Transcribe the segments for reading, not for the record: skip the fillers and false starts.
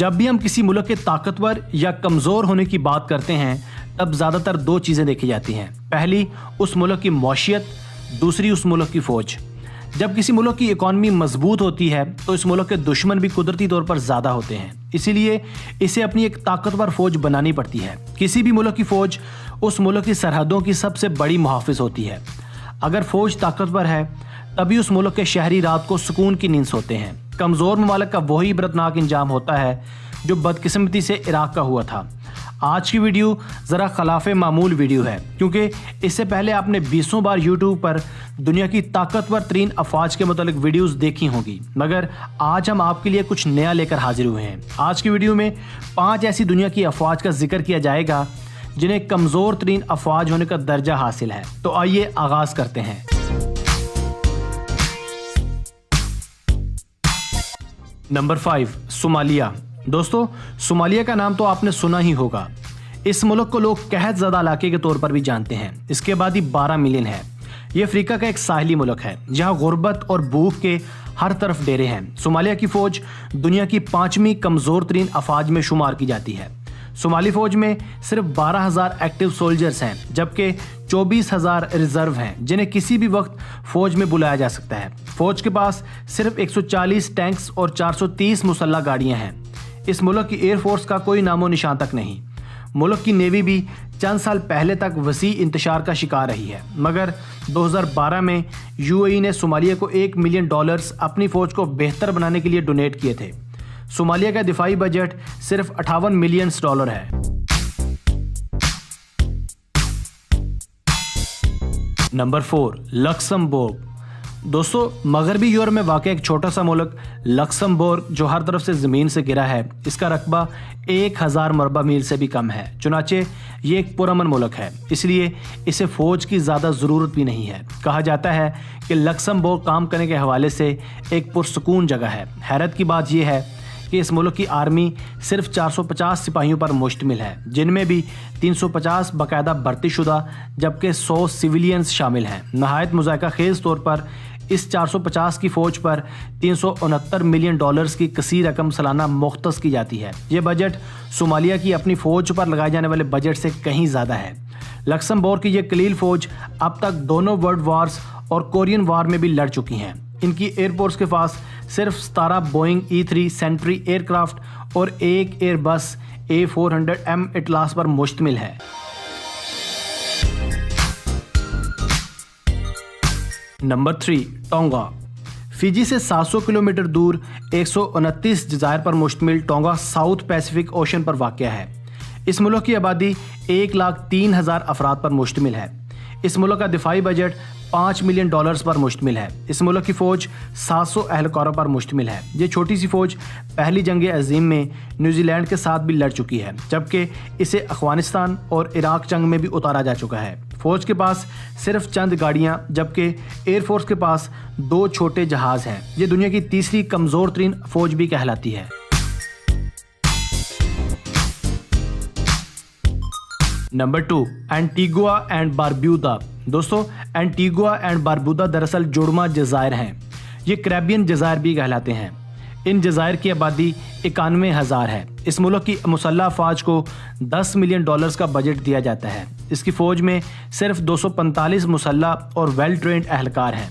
जब भी हम किसी मुल्क के ताकतवर या कमज़ोर होने की बात करते हैं तब ज़्यादातर दो चीज़ें देखी जाती हैं। पहली, उस मुल्क की मौशियत, दूसरी उस मुल्क की फ़ौज। जब किसी मुल्क की इकॉनमी मजबूत होती है तो इस मुल्क के दुश्मन भी कुदरती तौर पर ज़्यादा होते हैं, इसीलिए इसे अपनी एक ताकतवर फ़ौज बनानी पड़ती है। किसी भी मुल्क की फ़ौज उस मुल्क की सरहदों की सबसे बड़ी मुहाफ़िज़ होती है। अगर फ़ौज ताकतवर है तभी उस मुल्क के शहरी रात को सुकून की नींद सोते हैं। कमज़ोर ममालिक का वही इबरतनाक इंजाम होता है जो बदकिस्मती से इराक़ का हुआ था। आज की वीडियो ज़रा खिलाफ़े मामूल वीडियो है, क्योंकि इससे पहले आपने 20 बार यूट्यूब पर दुनिया की ताकतवर तरीन अफवाज के मुतालिक वीडियोस देखी होंगी, मगर आज हम आपके लिए कुछ नया लेकर हाजिर हुए हैं। आज की वीडियो में 5 ऐसी दुनिया की अफवाज का जिक्र किया जाएगा जिन्हें कमज़ोर तरीन अफवाज होने का दर्जा हासिल है। तो आइए आगाज़ करते हैं। Number 5, Somalia. दोस्तों, सोमालिया का नाम तो आपने सुना ही होगा। इस मुल्क को लोग कहत ज़दा इलाके के तौर पर भी जानते हैं। इसकी आबादी 12 मिलियन है। ये अफ्रीका का एक साहिली मुल्क है जहां गुर्बत और भूख के हर तरफ डेरे हैं। सोमालिया की फ़ौज दुनिया की 5वीं कमज़ोर तरीन अफवाज में शुमार की जाती है। सोमाली फ़ौज में सिर्फ 12,000 एक्टिव सोल्जर्स हैं, जबकि 24,000 रिजर्व हैं जिन्हें किसी भी वक्त फ़ौज में बुलाया जा सकता है। फ़ौज के पास सिर्फ 140 टैंक्स और 430 मुसल्लह गाड़ियाँ हैं। इस मुल्क की एयरफोर्स का कोई नामो निशान तक नहीं। मुल्क की नेवी भी चंद साल पहले तक वसी इंतशार का शिकार रही है, मगर 2012 में यूएई ने सोमालिया को $1 मिलियन अपनी फ़ौज को बेहतर बनाने के लिए डोनेट किए थे। सोमालिया का दिफाई बजट सिर्फ $58 मिलियन है। Number 4, Luxembourg. दोस्तों, मगरबी यूरोप में वाक़ एक छोटा सा मुल्क लक्समबर्ग जो हर तरफ से ज़मीन से घिरा है, इसका रकबा 1000 मरबा मील से भी कम है। चुनाचे ये एक पुरअमन मुल्क है, इसलिए इसे फ़ौज की ज़्यादा ज़रूरत भी नहीं है। कहा जाता है कि लक्समबर्ग काम करने के हवाले से एक पुरसकून जगह है। हैरत की बात यह है कि इस मुल्क की आर्मी सिर्फ 450 सिपाहियों पर मुश्तमिल है, जिनमें भी 350 बाकायदा भर्तीशुदा जबकि 100 सिविलियंस शामिल हैं। नहायत मुज़ायका खेज़ तौर पर इस 450 की फ़ौज पर $369 मिलियन की कसीर रकम सालाना मुख्तस की जाती है। ये बजट सोमालिया की अपनी फ़ौज पर लगाए जाने वाले बजट से कहीं ज़्यादा है। लक्समबर्ग की यह कलील फ़ौज अब तक दोनों वर्ल्ड वार्स और कोरियन वार में भी लड़ चुकी हैं। इनकी एयरफोर्स के पास सिर्फ 17 बोइंग E-3 सेंट्री एयरक्राफ्ट और एक एयरबस A400M एटलास पर मुश्तमिल है। नंबर 3, टोंगा। फिजी से 700 किलोमीटर दूर 129 जज़ायर पर मुश्तमिल टोंगा साउथ पैसिफिक ओशन पर वाक़या है। इस मुल्क की आबादी 1,03,000 अफराद पर मुश्तमिल है। इस मुल्क का दिफाई बजट $5 मिलियन पर मुश्तमिल है। इस मुल्क की फ़ौज 700 एहलकारों पर मुश्तमिल है। ये छोटी सी फ़ौज पहली जंग अज़ीम में न्यूजीलैंड के साथ भी लड़ चुकी है, जबकि इसे अफ़गानिस्तान और इराक़ जंग में भी उतारा जा चुका है। फ़ौज के पास सिर्फ चंद गाड़ियाँ जबकि एयरफोर्स के पास 2 छोटे जहाज़ हैं। ये दुनिया की तीसरी कमज़ोर तरीन फ़ौज भी कहलाती है। Number 2, Antigua and Barbuda. दोस्तों, एंटीगुआ एंड बारबूदा दरअसल जुड़वा जज़ायर हैं। ये कैरेबियन जज़ायर भी कहलाते हैं। इन जज़ायर की आबादी 91,000 है। इस मुल्क की मुसल्लह अफवाज को $10 मिलियन का बजट दिया जाता है। इसकी फ़ौज में सिर्फ 245 मुसल्लह और वेल ट्रेंड एहलकार हैं।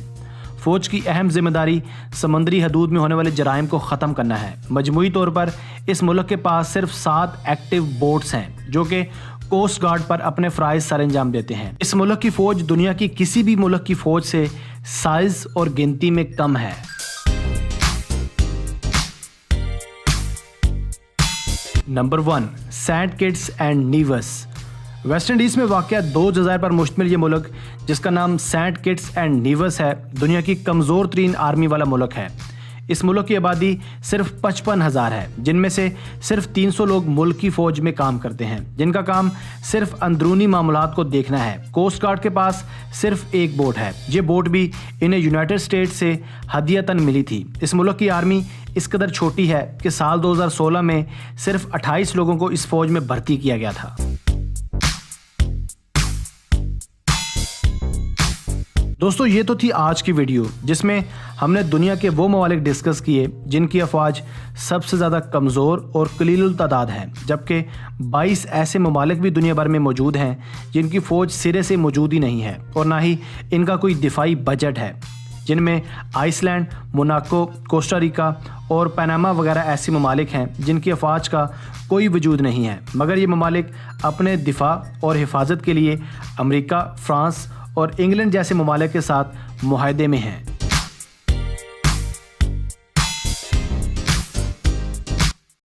फ़ौज की अहम जिम्मेदारी समंदरी हदूद में होने वाले जराइम को ख़त्म करना है। मजमूई तौर पर इस मुल्क के पास सिर्फ 7 एक्टिव बोट्स हैं जो कि कोस्ट गार्ड पर अपने फ़राइज़ सर अंजाम देते हैं। इस मुल्क की फ़ौज दुनिया की किसी भी मुल्क की फ़ौज से साइज़ और गिनती में कम है। Number 1, Saint Kitts and Nevis. West Indies में वाक़या 2 जज़ायर पर मुश्तमिल ये मुल्क, जिसका नाम सेंट किट्स एंड नीवस है, दुनिया की कमज़ोर तरीन आर्मी वाला मुल्क है। इस मुल्क की आबादी सिर्फ 55,000 है, जिनमें से सिर्फ 300 लोग मुल्क की फ़ौज में काम करते हैं, जिनका काम सिर्फ अंदरूनी मामलात को देखना है। कोस्ट गार्ड के पास सिर्फ एक बोट है। ये बोट भी इन्हें यूनाइटेड स्टेट्स से हदियतन मिली थी। इस मुल्क की आर्मी इस कदर छोटी है कि साल 2016 में सिर्फ 28 लोगों को इस फ़ौज में भर्ती किया गया था। दोस्तों ये तो थी आज की वीडियो जिसमें हमने दुनिया के वो ममालिक डिस्कस किए जिनकी अफवाज सबसे ज़्यादा कमज़ोर और कलीलुल तादाद हैं, जबकि 22 ऐसे ममालिक भी दुनिया भर में मौजूद हैं जिनकी फ़ौज सिरे से मौजूद ही नहीं है और ना ही इनका कोई दिफाई बजट है, जिनमें आइसलैंड, मोनाको, कोस्टा रिका और पनामा वगैरह ऐसे ममालिक हैं जिनकी अफवाज का कोई वजूद नहीं है, मगर ये ममालिक अपने दिफा और हिफाजत के लिए अमेरिका, फ्रांस और इंग्लैंड जैसे ममालिक के साथ मुआहदे में हैं।